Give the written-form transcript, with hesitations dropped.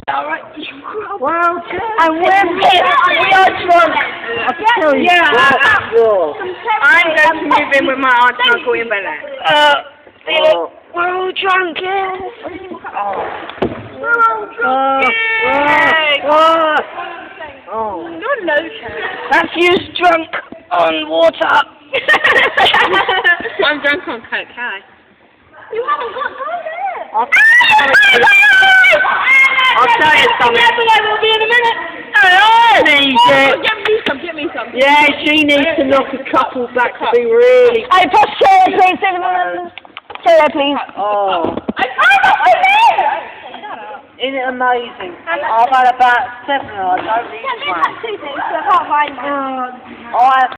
Alright. Well, And we're pissed. We are drunk. I can tell you. yeah, I'm going to move in with my aunt and uncle in Bel Air. We're all drunk, yeah. We're all drunk, You're lotion. That's you drunk on water. I'm drunk on coke, hi. You haven't got time there. I'll tell you something. We'll be in a minute. Get me some. Yeah, she needs to knock a couple back to be really... Hey, press chair, please. Chair, please. Oh. Isn't it amazing? And I've had about 7 and I don't need one. I can't find one. I